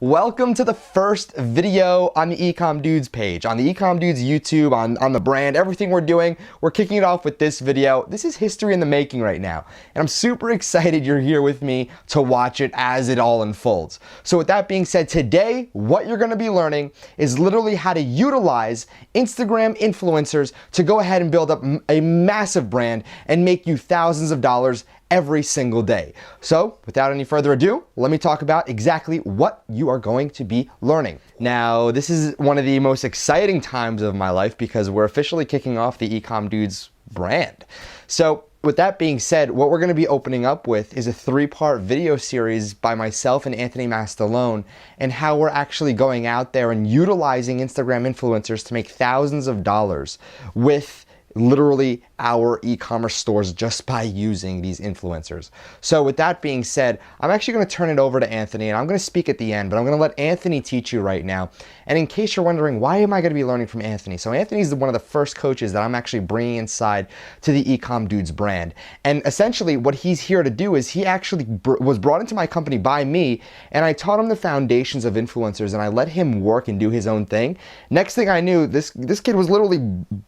Welcome to the first video on the eCom Dudes page, on the eCom Dudes YouTube, on the brand, everything we're doing. We're kicking it off with this video. This is history in the making right now, and I'm super excited you're here with me to watch it as it all unfolds. So with that being said, today, what you're gonna be learning is literally how to utilize Instagram influencers to go ahead and build up a massive brand and make you thousands of dollars every single day. So without any further ado, let me talk about exactly what you are going to be learning. Now, this is one of the most exciting times of my life because we're officially kicking off the eCom Dudes brand. So with that being said, what we're going to be opening up with is a 3-part video series by myself and Anthony Mastalone, and how we're actually going out there and utilizing Instagram influencers to make thousands of dollars with literally our e-commerce stores just by using these influencers. So with that being said, I'm actually going to turn it over to Anthony, and I'm going to speak at the end, but I'm going to let Anthony teach you right now. And in case you're wondering, why am I going to be learning from Anthony? So Anthony's one of the first coaches that I'm actually bringing inside to the eCom Dudes brand. And essentially what he's here to do is he actually was brought into my company by me, and I taught him the foundations of influencers, and I let him work and do his own thing. Next thing I knew, this kid was literally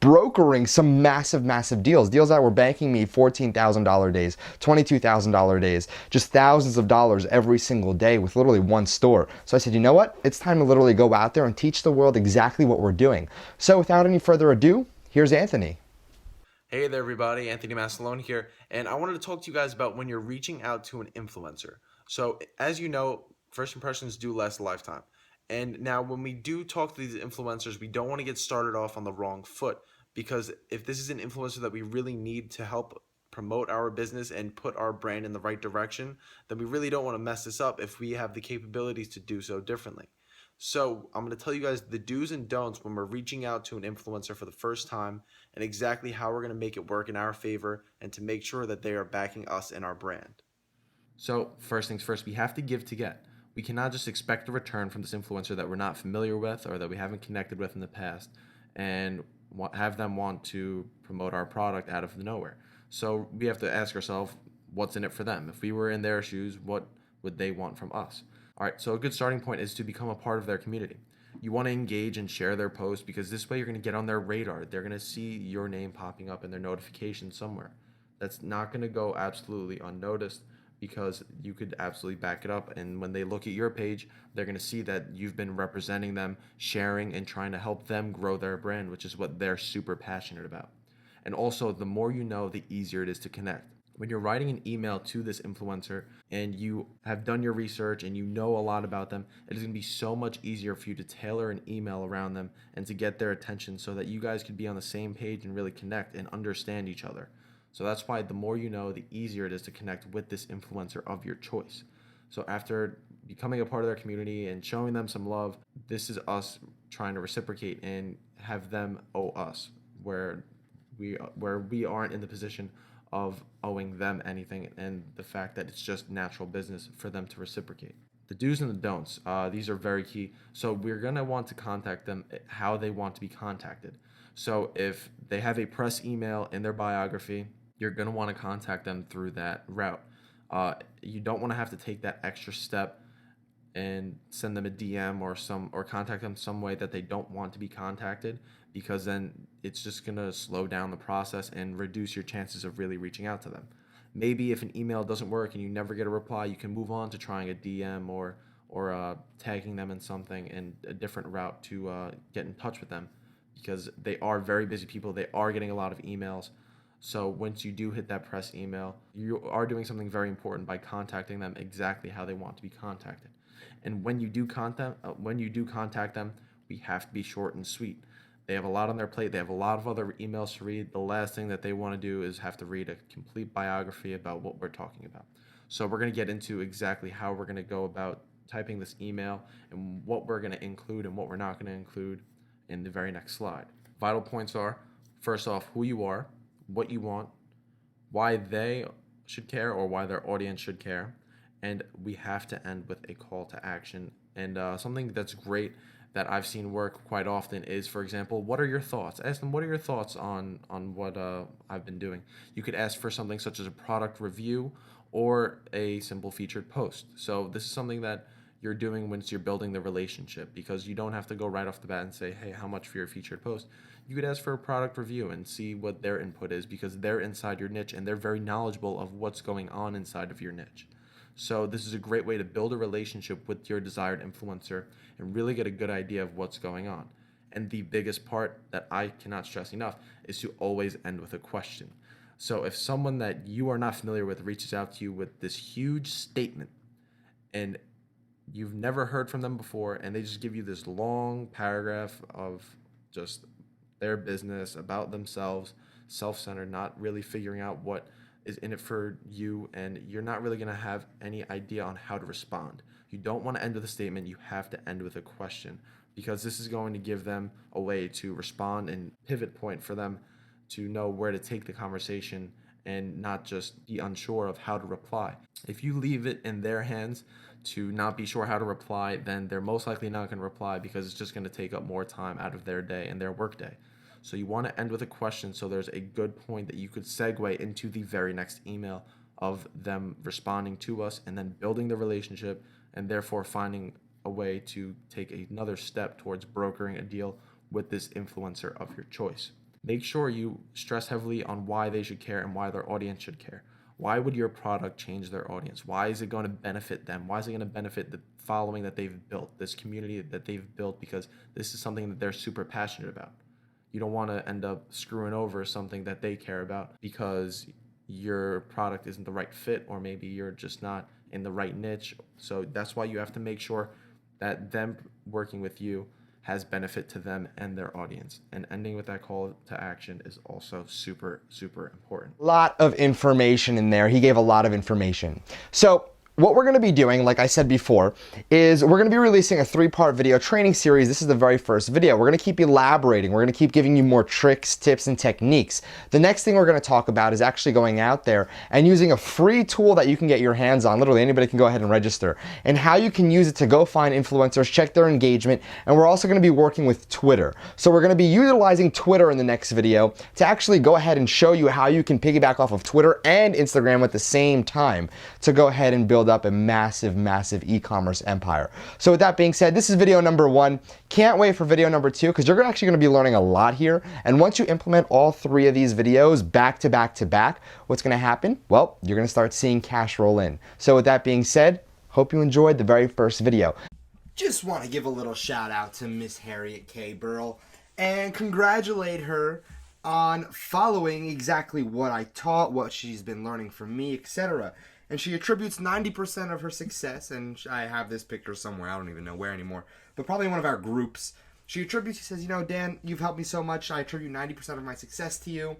brokering some massive deals that were banking me $14,000 days, $22,000 days, just thousands of dollars every single day with literally one store. So I said, you know what? It's time to literally go out there and teach the world exactly what we're doing. So without any further ado, here's Anthony. Hey there everybody, Anthony Mastalone here, and I wanted to talk to you guys about when you're reaching out to an influencer. So as you know, first impressions do last a lifetime. And now when we do talk to these influencers, we don't want to get started off on the wrong foot, because if this is an influencer that we really need to help promote our business and put our brand in the right direction, then we really don't want to mess this up if we have the capabilities to do so differently. So I'm going to tell you guys the do's and don'ts when we're reaching out to an influencer for the first time, and exactly how we're going to make it work in our favor and to make sure that they are backing us and our brand. So first things first, we have to give to get. We cannot just expect a return from this influencer that we're not familiar with or that we haven't connected with in the past and have them want to promote our product out of nowhere. So we have to ask ourselves, what's in it for them? If we were in their shoes, what would they want from us? All right, so a good starting point is to become a part of their community. You want to engage and share their posts, because this way you're going to get on their radar. They're going to see your name popping up in their notifications somewhere. That's not going to go absolutely unnoticed, because you could absolutely back it up. And when they look at your page, they're going to see that you've been representing them, sharing, and trying to help them grow their brand, which is what they're super passionate about. And also, the more you know, the easier it is to connect. When you're writing an email to this influencer and you have done your research and you know a lot about them, it is going to be so much easier for you to tailor an email around them and to get their attention so that you guys could be on the same page and really connect and understand each other. So that's why the more you know, the easier it is to connect with this influencer of your choice. So after becoming a part of their community and showing them some love, this is us trying to reciprocate and have them owe us, where we aren't in the position of owing them anything, and the fact that it's just natural business for them to reciprocate. The do's and the don'ts, these are very key. So we're going to want to contact them how they want to be contacted. So if they have a press email in their biography, you're going to want to contact them through that route. You don't want to have to take that extra step and send them a DM or contact them some way that they don't want to be contacted, because then it's just going to slow down the process and reduce your chances of really reaching out to them. Maybe if an email doesn't work and you never get a reply, you can move on to trying a DM or tagging them in something, and a different route to get in touch with them, because they are very busy people. They are getting a lot of emails. So once you do hit that press email, you are doing something very important by contacting them exactly how they want to be contacted. And when you do contact them, we have to be short and sweet. They have a lot on their plate. They have a lot of other emails to read. The last thing that they want to do is have to read a complete biography about what we're talking about. So we're going to get into exactly how we're going to go about typing this email and what we're going to include and what we're not going to include in the very next slide. Vital points are, first off, who you are, what you want, why they should care or why their audience should care, and we have to end with a call to action. And something that's great that I've seen work quite often is, for example, what are your thoughts? Ask them, what are your thoughts on what I've been doing? You could ask for something such as a product review or a simple featured post. So this is something that you're doing once you're building the relationship, because you don't have to go right off the bat and say, hey, how much for your featured post? You could ask for a product review and see what their input is, because they're inside your niche and they're very knowledgeable of what's going on inside of your niche. So this is a great way to build a relationship with your desired influencer and really get a good idea of what's going on. And the biggest part that I cannot stress enough is to always end with a question. So if someone that you are not familiar with reaches out to you with this huge statement and you've never heard from them before, and they just give you this long paragraph of just their business, about themselves, self-centered, not really figuring out what is in it for you, and you're not really going to have any idea on how to respond. You don't want to end with a statement. You have to end with a question, because this is going to give them a way to respond and pivot point for them to know where to take the conversation and not just be unsure of how to reply. If you leave it in their hands to not be sure how to reply, then they're most likely not going to reply, because it's just going to take up more time out of their day and their work day. So you want to end with a question, so there's a good point that you could segue into the very next email of them responding to us and then building the relationship, and therefore finding a way to take another step towards brokering a deal with this influencer of your choice. Make sure you stress heavily on why they should care and why their audience should care. Why would your product change their audience? Why is it going to benefit them? Why is it going to benefit the following that they've built, this community that they've built? Because this is something that they're super passionate about. You don't want to end up screwing over something that they care about because your product isn't the right fit, or maybe you're just not in the right niche. So that's why you have to make sure that them working with you has benefit to them and their audience. And ending with that call to action is also super, super important. A lot of information in there. He gave a lot of information. So what we're going to be doing, like I said before, is we're going to be releasing a 3-part video training series. This is the very first video. We're going to keep elaborating. We're going to keep giving you more tricks, tips, and techniques. The next thing we're going to talk about is actually going out there and using a free tool that you can get your hands on. Literally anybody can go ahead and register, and how you can use it to go find influencers, check their engagement, and we're also going to be working with Twitter. So we're going to be utilizing Twitter in the next video to actually go ahead and show you how you can piggyback off of Twitter and Instagram at the same time to go ahead and build up a massive e-commerce empire. So with that being said, this is video number 1. Can't wait for video number 2, because you're actually going to be learning a lot here. And once you implement all 3 of these videos back to back to back, what's going to happen? Well, you're going to start seeing cash roll in. So with that being said, hope you enjoyed the very first video. Just want to give a little shout out to Miss Harriet K. Burl and congratulate her on following exactly what I taught, what she's been learning from me, etc. And she attributes 90% of her success, and I have this picture somewhere, I don't even know where anymore, but probably in one of our groups. She says, you know, Dan, you've helped me so much, I attribute 90% of my success to you.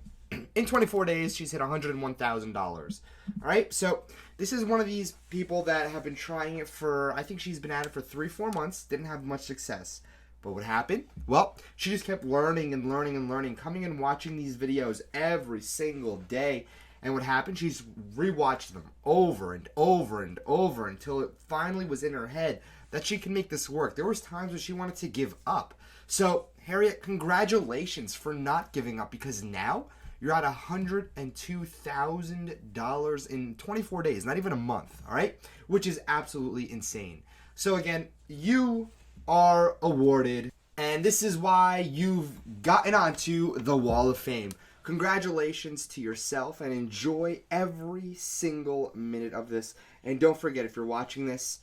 In 24 days, she's hit $101,000. Alright, so this is one of these people that have been trying it for, I think she's been at it for 3-4 months, didn't have much success. But what happened? Well, she just kept learning and learning and learning, coming and watching these videos every single day. And what happened? She's rewatched them over and over and over until it finally was in her head that she can make this work. There was times when she wanted to give up. So, Harriet, congratulations for not giving up, because now you're at $102,000 in 24 days, not even a month, all right? Which is absolutely insane. So again, you are awarded, and this is why you've gotten onto the Wall of Fame. Congratulations to yourself, and enjoy every single minute of this. And don't forget, if you're watching this,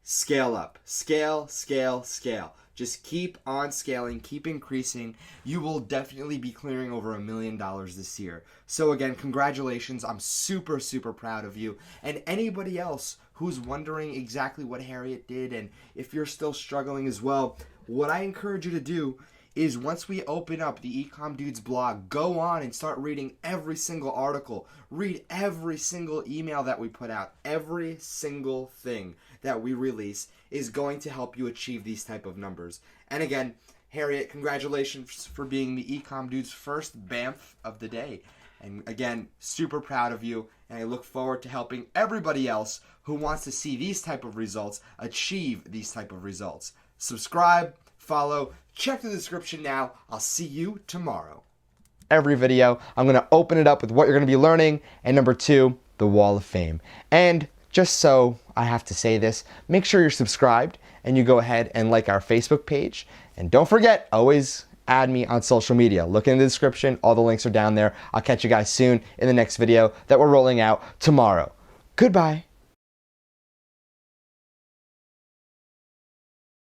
scale up. Scale, scale, scale. Just keep on scaling, keep increasing. You will definitely be clearing over $1 million this year. So again, congratulations. I'm super, super proud of you. And anybody else who's wondering exactly what Harriet did, and if you're still struggling as well, what I encourage you to do is, once we open up the eCom Dudes blog, go on and start reading every single article. Read every single email that we put out. Every single thing that we release is going to help you achieve these type of numbers. And again, Harriet, congratulations for being the eCom Dudes' first BAMF of the day. And again, super proud of you, and I look forward to helping everybody else who wants to see these type of results achieve these type of results. Subscribe, follow, check the description now. I'll see you tomorrow. Every video, I'm going to open it up with what you're going to be learning, and number 2, the Wall of Fame. And just so I have to say this. Make sure you're subscribed and you go ahead and like our Facebook page. And don't forget, always add me on social media. Look in the description. All the links are down there. I'll catch you guys soon in the next video that we're rolling out tomorrow. Goodbye.